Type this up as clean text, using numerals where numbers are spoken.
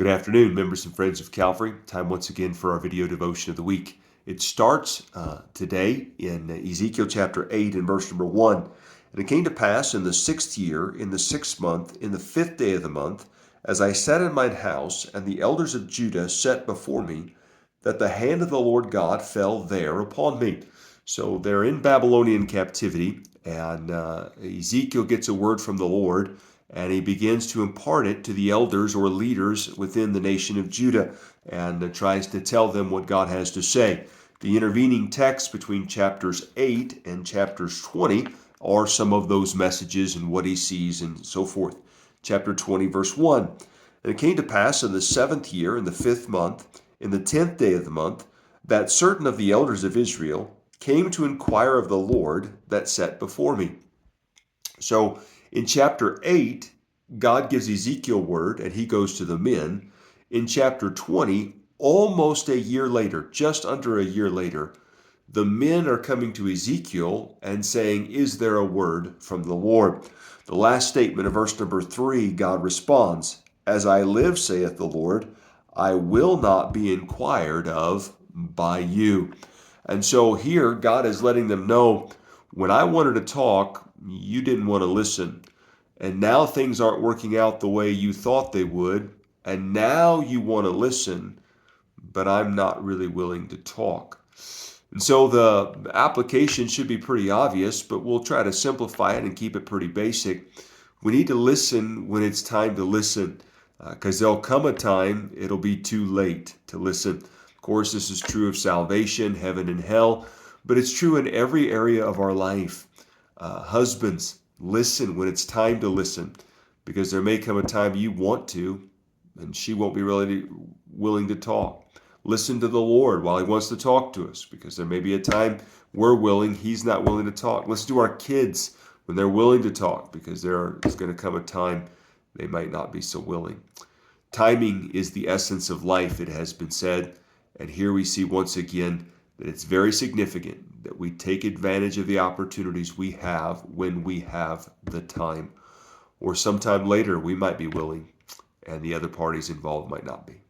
Good afternoon, members and friends of Calvary. Time once again for our video devotion of the week. It starts today in Ezekiel chapter 8 and verse number 1. And it came to pass in the 6th year, in the 6th month, in the 5th day of the month, as I sat in mine house, and the elders of Judah sat before me, that the hand of the Lord God fell there upon me. So they're in Babylonian captivity, and Ezekiel gets a word from the Lord, and he begins to impart it to the elders or leaders within the nation of Judah, and tries to tell them what God has to say. The intervening texts between chapters 8 and chapters 20 are some of those messages and what he sees and so forth. Chapter 20, verse 1. And it came to pass in the 7th year, in the 5th month, in the 10th day of the month, that certain of the elders of Israel came to inquire of the Lord that sat before me. So in chapter 8, God gives Ezekiel word and he goes to the men. In chapter 20, almost a year later, just under a year later, the men are coming to Ezekiel and saying, "Is there a word from the Lord?" The last statement of verse number 3, God responds, "As I live, saith the Lord, I will not be inquired of by you." And so here, God is letting them know, when I wanted to talk, you didn't want to listen. And now things aren't working out the way you thought they would. And now you want to listen, but I'm not really willing to talk. And so the application should be pretty obvious, but we'll try to simplify it and keep it pretty basic. We need to listen when it's time to listen, because there'll come a time it'll be too late to listen. Of course, this is true of salvation, heaven and hell, but it's true in every area of our life. Husbands, listen when it's time to listen, because there may come a time you want to, and she won't be really willing to talk. Listen to the Lord while he wants to talk to us, because there may be a time we're willing, he's not willing to talk. Listen to our kids when they're willing to talk, because there's going to come a time they might not be so willing. Timing is the essence of life, it has been said. And here we see once again that it's very significant that we take advantage of the opportunities we have when we have the time. Or sometime later we might be willing and the other parties involved might not be.